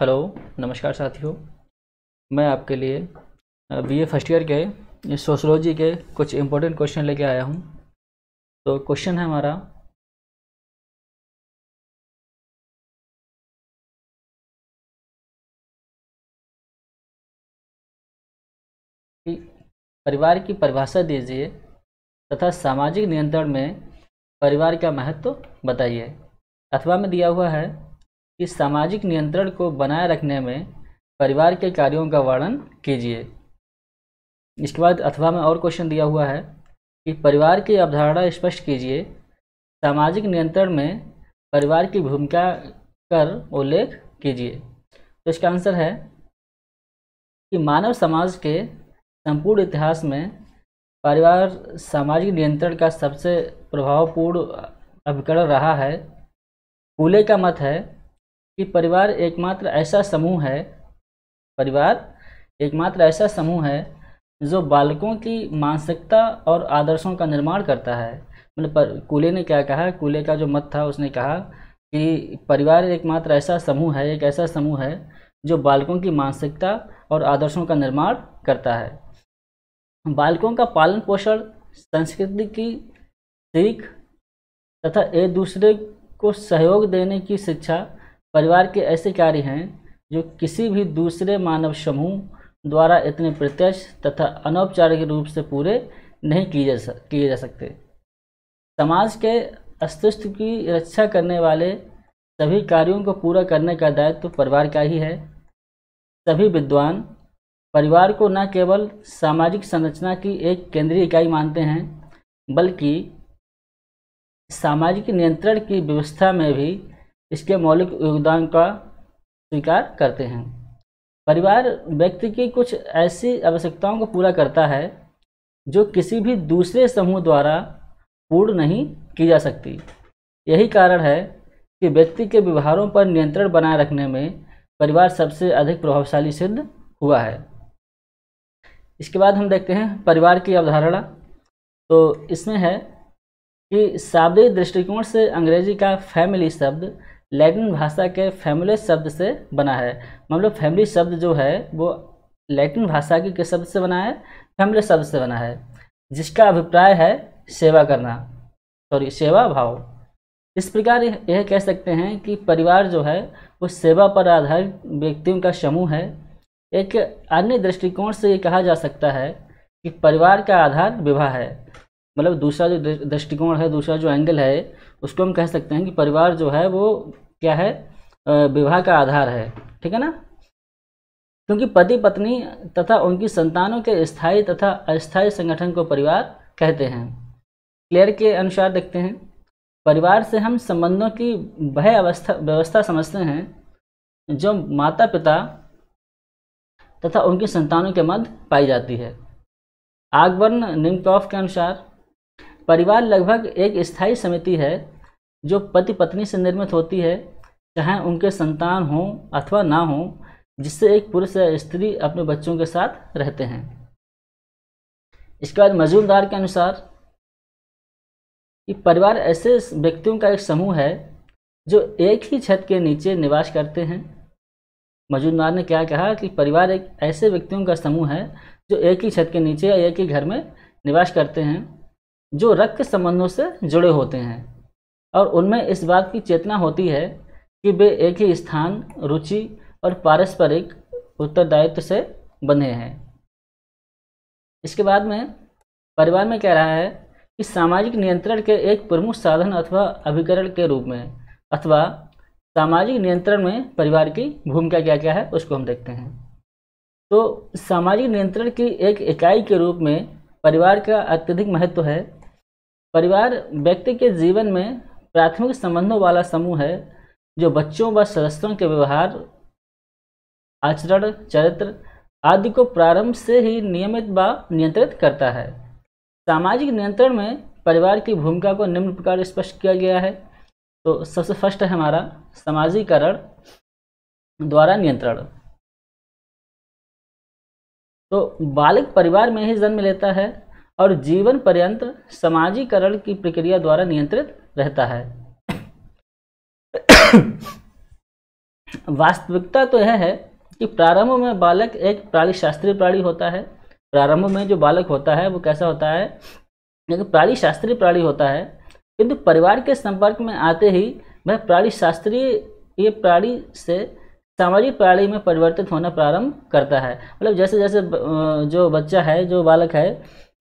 Hello, नमस्कार साथियों। मैं आपके लिए बीए फर्स्ट ईयर के सोशोलॉजी के कुछ इम्पोर्टेंट क्वेश्चन लेके आया हूँ। तो क्वेश्चन है हमारा कि परिवार की परिभाषा दीजिए तथा सामाजिक नियंत्रण में परिवार का महत्व बताइए। अथवा में दिया हुआ है कि सामाजिक नियंत्रण को बनाए रखने में परिवार के कार्यों का वर्णन कीजिए। इसके बाद अथवा में और क्वेश्चन दिया हुआ है कि परिवार की अवधारणा स्पष्ट कीजिए। सामाजिक नियंत्रण में परिवार की भूमिका कर उल्लेख कीजिए। तो इसका आंसर है कि मानव समाज के संपूर्ण इतिहास में परिवार सामाजिक नियंत्रण का सबसे प्रभावपूर्ण अभिकरण रहा है। फूले का मत है कि परिवार एकमात्र ऐसा समूह है जो बालकों की मानसिकता और आदर्शों का निर्माण करता है। मतलब कूले ने क्या कहा, कूले का जो मत था उसने कहा कि परिवार एकमात्र ऐसा समूह है जो बालकों की मानसिकता और आदर्शों का निर्माण करता है। बालकों का पालन पोषण, संस्कृति की सीख तथा एक दूसरे को सहयोग देने की शिक्षा परिवार के ऐसे कार्य हैं जो किसी भी दूसरे मानव समूह द्वारा इतने प्रत्यक्ष तथा अनौपचारिक रूप से पूरे नहीं किए जा सकते। समाज के अस्तित्व की रक्षा करने वाले सभी कार्यों को पूरा करने का दायित्व परिवार का ही है। सभी विद्वान परिवार को न केवल सामाजिक संरचना की एक केंद्रीय इकाई मानते हैं, बल्कि सामाजिक नियंत्रण की व्यवस्था में भी इसके मौलिक योगदान का स्वीकार करते हैं। परिवार व्यक्ति की कुछ ऐसी आवश्यकताओं को पूरा करता है जो किसी भी दूसरे समूह द्वारा पूर्ण नहीं की जा सकती। यही कारण है कि व्यक्ति के व्यवहारों पर नियंत्रण बनाए रखने में परिवार सबसे अधिक प्रभावशाली सिद्ध हुआ है। इसके बाद हम देखते हैं परिवार की अवधारणा। तो इसमें है कि शाब्दिक दृष्टिकोण से अंग्रेजी का फैमिली शब्द लैटिन भाषा के फैमुलस शब्द से बना है। मतलब फैमिली शब्द जो है वो लैटिन भाषा के किस शब्द से बना है? फैमुलस शब्द से बना है, जिसका अभिप्राय है सेवा भाव। इस प्रकार यह कह सकते हैं कि परिवार जो है वो सेवा पर आधारित व्यक्तियों का समूह है। एक अन्य दृष्टिकोण से ये कहा जा सकता है कि परिवार का आधार विवाह है। मतलब दूसरा जो दृष्टिकोण है, दूसरा जो एंगल है, उसको हम कह सकते हैं कि परिवार जो है वो क्या है? विवाह का आधार है। ठीक है ना? क्योंकि पति पत्नी तथा उनकी संतानों के स्थायी तथा अस्थायी संगठन को परिवार कहते हैं। क्लेयर के अनुसार देखते हैं, परिवार से हम संबंधों की वह व्यवस्था समझते हैं जो माता पिता तथा उनकी संतानों के मध्य पाई जाती है। आगबर्न निमकॉफ के अनुसार परिवार लगभग एक स्थायी समिति है जो पति पत्नी से निर्मित होती है, चाहे उनके संतान हो अथवा ना हो, जिससे एक पुरुष या स्त्री अपने बच्चों के साथ रहते हैं। इसके बाद मजूमदार के अनुसार कि परिवार ऐसे व्यक्तियों का एक समूह है जो एक ही छत के नीचे निवास करते हैं। मजूमदार ने क्या कहा कि परिवार एक ऐसे व्यक्तियों का समूह है जो एक ही छत के नीचे या एक ही घर में निवास करते हैं, जो रक्त संबंधों से जुड़े होते हैं और उनमें इस बात की चेतना होती है कि वे एक ही स्थान, रुचि और पारस्परिक उत्तरदायित्व से बंधे हैं। इसके बाद में परिवार में कह रहा है कि सामाजिक नियंत्रण के एक प्रमुख साधन अथवा अभिकरण के रूप में अथवा सामाजिक नियंत्रण में परिवार की भूमिका क्या क्या है उसको हम देखते हैं। तो सामाजिक नियंत्रण की एक इकाई के रूप में परिवार का अत्यधिक महत्व है। परिवार व्यक्ति के जीवन में प्राथमिक संबंधों वाला समूह है जो बच्चों व सदस्यों के व्यवहार, आचरण, चरित्र आदि को प्रारंभ से ही नियमित व नियंत्रित करता है। सामाजिक नियंत्रण में परिवार की भूमिका को निम्न प्रकार स्पष्ट किया गया है। तो सबसे फर्स्ट है हमारा समाजीकरण द्वारा नियंत्रण। तो बालक परिवार में ही जन्म लेता है और जीवन पर्यंत समाजीकरण की प्रक्रिया द्वारा नियंत्रित रहता है। वास्तविकता तो यह है कि प्रारंभ में बालक एक प्राणी शास्त्रीय प्राणी होता है। प्रारंभ में जो बालक होता है वो कैसा होता है, एक प्राणी शास्त्रीय प्राणी होता है, किंतु परिवार के संपर्क में आते ही वह प्राणी शास्त्रीय ये प्राणी से सामाजिक प्राणी में परिवर्तित होना प्रारंभ करता है। मतलब जैसे जैसे जो बच्चा है, जो बालक है,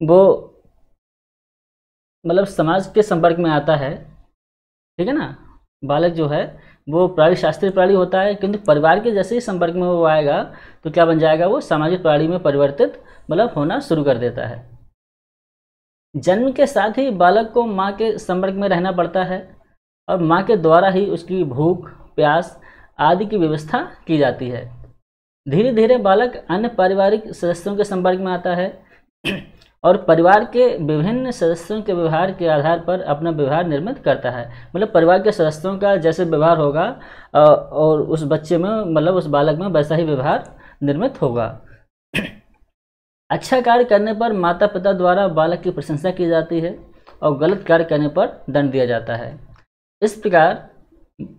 वो मतलब समाज के संपर्क में आता है, ठीक है ना। बालक जो है वो प्राणी शास्त्रीय प्राणी होता है, किंतु परिवार के जैसे ही संपर्क में वो आएगा तो क्या बन जाएगा, वो सामाजिक प्राणी में परिवर्तित मतलब होना शुरू कर देता है। जन्म के साथ ही बालक को माँ के संपर्क में रहना पड़ता है और माँ के द्वारा ही उसकी भूख, प्यास आदि की व्यवस्था की जाती है। धीरे धीरे बालक अन्य पारिवारिक सदस्यों के संपर्क में आता है और परिवार के विभिन्न सदस्यों के व्यवहार के आधार पर अपना व्यवहार निर्मित करता है। मतलब परिवार के सदस्यों का जैसे व्यवहार होगा और उस बच्चे में मतलब उस बालक में वैसा ही व्यवहार निर्मित होगा। अच्छा कार्य करने पर माता पिता द्वारा बालक की प्रशंसा की जाती है और गलत कार्य करने पर दंड दिया जाता है। इस प्रकार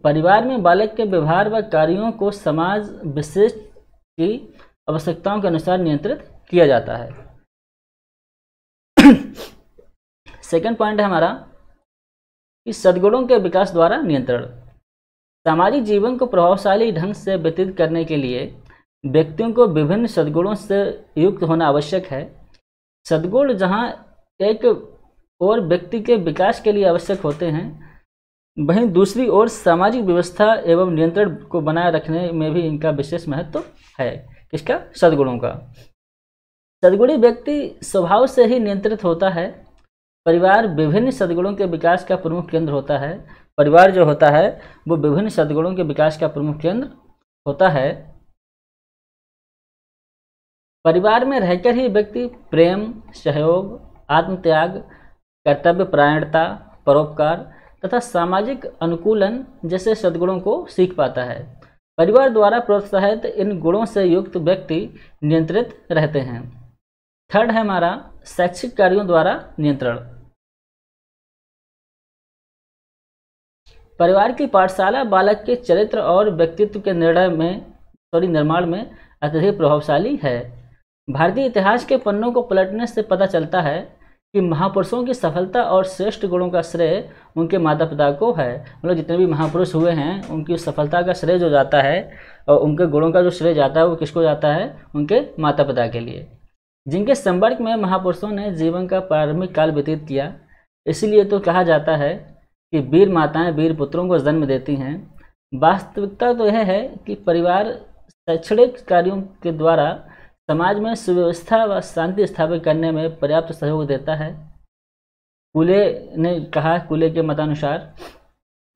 परिवार में बालक के व्यवहार व कार्यों को समाज विशिष्ट की आवश्यकताओं के अनुसार नियंत्रित किया जाता है। सेकंड पॉइंट है हमारा कि सद्गुणों के विकास द्वारा नियंत्रण। सामाजिक जीवन को प्रभावशाली ढंग से व्यतीत करने के लिए व्यक्तियों को विभिन्न सद्गुणों से युक्त होना आवश्यक है। सद्गुण जहाँ एक और व्यक्ति के विकास के लिए आवश्यक होते हैं, वहीं दूसरी ओर सामाजिक व्यवस्था एवं नियंत्रण को बनाए रखने में भी इनका विशेष महत्व है। किसका? सद्गुणों का। सद्गुणी व्यक्ति स्वभाव से ही नियंत्रित होता है। परिवार विभिन्न सद्गुणों के विकास का प्रमुख केंद्र होता है। परिवार जो होता है वो विभिन्न सद्गुणों के विकास का प्रमुख केंद्र होता है। परिवार में रहकर ही व्यक्ति प्रेम, सहयोग, आत्मत्याग, कर्तव्यपरायणता, परोपकार तथा सामाजिक अनुकूलन जैसे सद्गुणों को सीख पाता है। परिवार द्वारा प्रोत्साहित इन गुणों से युक्त व्यक्ति नियंत्रित रहते हैं। थर्ड है हमारा शैक्षिक कार्यों द्वारा नियंत्रण। परिवार की पाठशाला बालक के चरित्र और व्यक्तित्व के निर्माण में अत्यधिक प्रभावशाली है। भारतीय इतिहास के पन्नों को पलटने से पता चलता है कि महापुरुषों की सफलता और श्रेष्ठ गुणों का श्रेय उनके माता पिता को है। मतलब जितने भी महापुरुष हुए हैं उनकी सफलता का श्रेय जो जाता है और उनके गुणों का जो श्रेय जाता है वो किसको जाता है? उनके माता पिता के लिए, जिनके संपर्क में महापुरुषों ने जीवन का प्रारंभिक काल व्यतीत किया। इसीलिए तो कहा जाता है कि वीर माताएं वीर पुत्रों को जन्म देती हैं। वास्तविकता तो यह है कि परिवार शैक्षणिक कार्यों के द्वारा समाज में सुव्यवस्था व शांति स्थापित करने में पर्याप्त सहयोग देता है। कूले ने कहा, कूले के मतानुसार,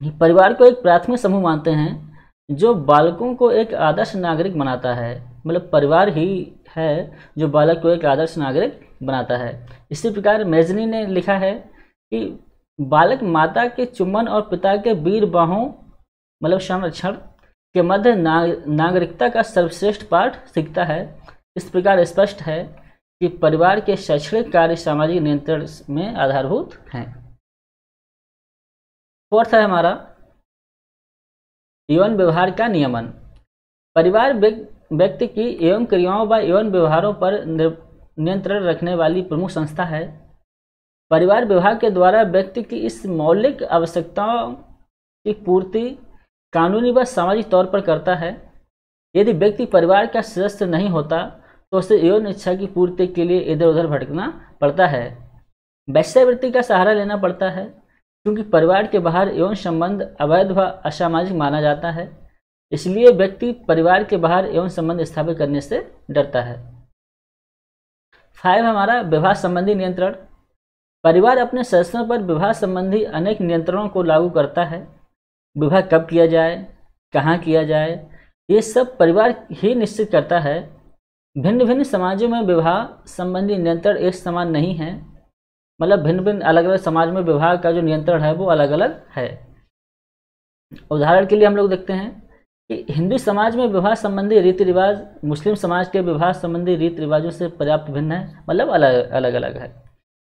कि परिवार को एक प्राथमिक समूह मानते हैं जो बालकों को एक आदर्श नागरिक बनाता है। मतलब परिवार ही है जो बालक को एक आदर्श नागरिक बनाता है। इसी प्रकार मेजनी ने लिखा है कि बालक माता के चुम्बन और पिता के वीर बाहों मतलब संरक्षण के मध्य नागरिकता का सर्वश्रेष्ठ पाठ सीखता है। इस प्रकार स्पष्ट है कि परिवार के शैक्षणिक कार्य सामाजिक नियंत्रण में आधारभूत हैं। फोर्थ है हमारा यौन व्यवहार का नियमन। परिवार व्यक्ति की एवं क्रियाओं व यौन व्यवहारों पर नियंत्रण रखने वाली प्रमुख संस्था है। परिवार विभाग के द्वारा व्यक्ति की इस मौलिक आवश्यकताओं की पूर्ति कानूनी व सामाजिक तौर पर करता है। यदि व्यक्ति परिवार का सदस्य नहीं होता तो उसे यौन इच्छा की पूर्ति के लिए इधर उधर भटकना पड़ता है, वैश्यावृत्ति का सहारा लेना पड़ता है, क्योंकि परिवार के बाहर यौन संबंध अवैध व असामाजिक माना जाता है। इसलिए व्यक्ति परिवार के बाहर यौन संबंध स्थापित करने से डरता है। 5 हमारा विवाह संबंधी नियंत्रण। परिवार अपने सदस्यों पर विवाह संबंधी अनेक नियंत्रणों को लागू करता है। विवाह कब किया जाए, कहाँ किया जाए, ये सब परिवार ही निश्चित करता है। भिन्न भिन्न समाजों में विवाह संबंधी नियंत्रण एक समान नहीं है। मतलब भिन्न भिन्न अलग अलग समाज में विवाह का जो नियंत्रण है वो अलग अलग है। उदाहरण के लिए हम लोग देखते हैं कि हिंदू समाज में विवाह संबंधी रीति रिवाज मुस्लिम समाज के विवाह संबंधी रीति रिवाजों से पर्याप्त भिन्न है, मतलब अलग अलग है।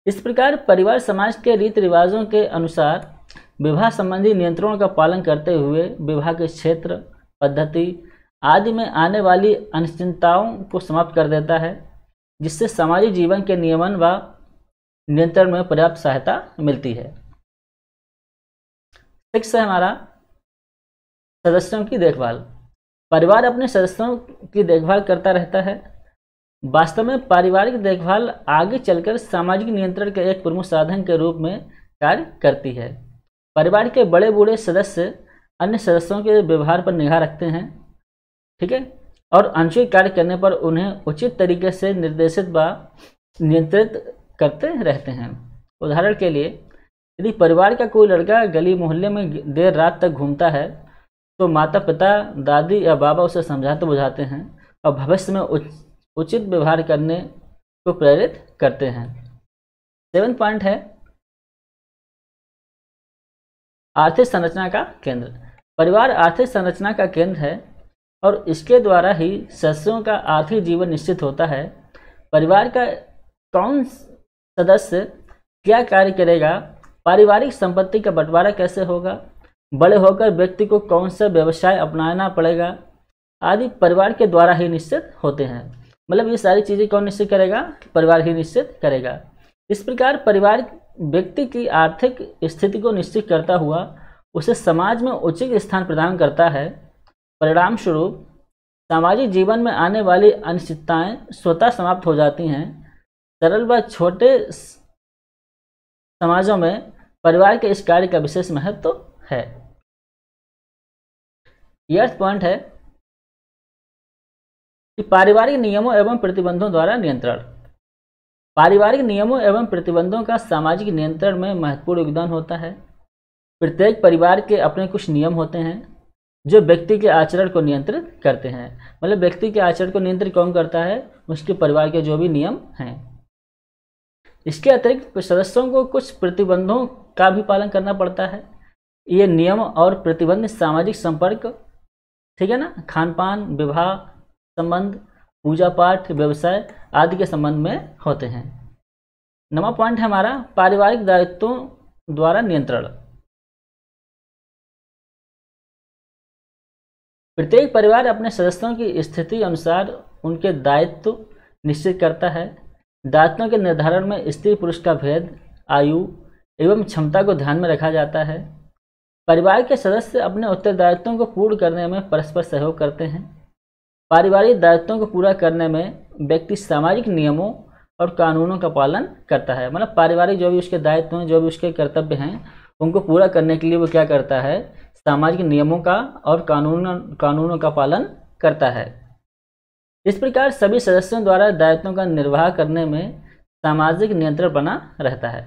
इस प्रकार परिवार समाज के रीति रिवाजों के अनुसार विवाह संबंधी नियंत्रणों का पालन करते हुए विवाह के क्षेत्र, पद्धति आदि में आने वाली अनिश्चितताओं को समाप्त कर देता है, जिससे सामाजिक जीवन के नियमन व नियंत्रण में पर्याप्त सहायता मिलती है। 6 है हमारा सदस्यों की देखभाल। परिवार अपने सदस्यों की देखभाल करता रहता है। वास्तव में पारिवारिक देखभाल आगे चलकर सामाजिक नियंत्रण के एक प्रमुख साधन के रूप में कार्य करती है। परिवार के बड़े बूढ़े सदस्य अन्य सदस्यों के व्यवहार पर निगाह रखते हैं, ठीक है, और अनुचित कार्य करने पर उन्हें उचित तरीके से निर्देशित व नियंत्रित करते रहते हैं। उदाहरण के लिए, यदि परिवार का कोई लड़का गली मोहल्ले में देर रात तक घूमता है तो माता पिता, दादी या बाबा उसे समझाते बुझाते हैं और भविष्य में उचित व्यवहार करने को प्रेरित करते हैं। 7 पॉइंट है आर्थिक संरचना का केंद्र। परिवार आर्थिक संरचना का केंद्र है और इसके द्वारा ही सदस्यों का आर्थिक जीवन निश्चित होता है। परिवार का कौन सदस्य क्या कार्य करेगा, पारिवारिक संपत्ति का बंटवारा कैसे होगा, बड़े होकर व्यक्ति को कौन सा व्यवसाय अपनाना पड़ेगा आदि परिवार के द्वारा ही निश्चित होते हैं। मतलब ये सारी चीज़ें कौन निश्चित करेगा, परिवार ही निश्चित करेगा। इस प्रकार परिवार व्यक्ति की आर्थिक स्थिति को निश्चित करता हुआ उसे समाज में उचित स्थान प्रदान करता है। परिणाम स्वरूप सामाजिक जीवन में आने वाली अनिश्चितताएं स्वतः समाप्त हो जाती हैं। सरल व छोटे समाजों में परिवार के इस कार्य का विशेष महत्व है। 8 पॉइंट है कि पारिवारिक नियमों एवं प्रतिबंधों द्वारा नियंत्रण। पारिवारिक नियमों एवं प्रतिबंधों का सामाजिक नियंत्रण में महत्वपूर्ण योगदान होता है। प्रत्येक परिवार के अपने कुछ नियम होते हैं जो व्यक्ति के आचरण को नियंत्रित करते हैं। मतलब व्यक्ति के आचरण को नियंत्रित कौन करता है, उसके परिवार के जो भी नियम हैं। इसके अतिरिक्त सदस्यों को कुछ प्रतिबंधों का भी पालन करना पड़ता है। ये नियम और प्रतिबंध सामाजिक संपर्क, ठीक है ना, खान पान, विवाह संबंध, पूजा पाठ, व्यवसाय आदि के संबंध में होते हैं। 9वां पॉइंट है हमारा पारिवारिक दायित्वों द्वारा नियंत्रण। प्रत्येक परिवार अपने सदस्यों की स्थिति अनुसार उनके दायित्व निश्चित करता है। दायित्वों के निर्धारण में स्त्री पुरुष का भेद, आयु एवं क्षमता को ध्यान में रखा जाता है। परिवार के सदस्य अपने उत्तरदायित्वों को पूर्ण करने में परस्पर सहयोग करते हैं। पारिवारिक दायित्वों को पूरा करने में व्यक्ति सामाजिक नियमों और कानूनों का पालन करता है। मतलब पारिवारिक जो भी उसके दायित्व हैं, जो भी उसके कर्तव्य हैं, उनको पूरा करने के लिए वो क्या करता है, सामाजिक नियमों का और कानूनों का पालन करता है। इस प्रकार सभी सदस्यों द्वारा दायित्वों का निर्वाह करने में सामाजिक नियंत्रण बना रहता है।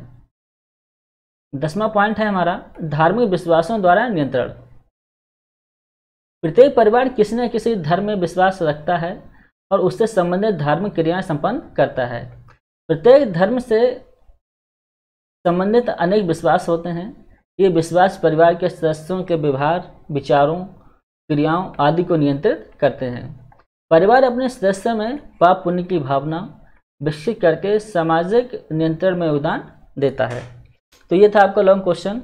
10वां पॉइंट है हमारा धार्मिक विश्वासों द्वारा नियंत्रण। प्रत्येक परिवार किसी न किसी धर्म में विश्वास रखता है और उससे संबंधित धार्मिक क्रियाएं संपन्न करता है। प्रत्येक धर्म से संबंधित अनेक विश्वास होते हैं। ये विश्वास परिवार के सदस्यों के व्यवहार, विचारों, क्रियाओं आदि को नियंत्रित करते हैं। परिवार अपने सदस्यों में पाप पुण्य की भावना विकसित करके सामाजिक नियंत्रण में योगदान देता है। तो ये था आपका लॉन्ग क्वेश्चन।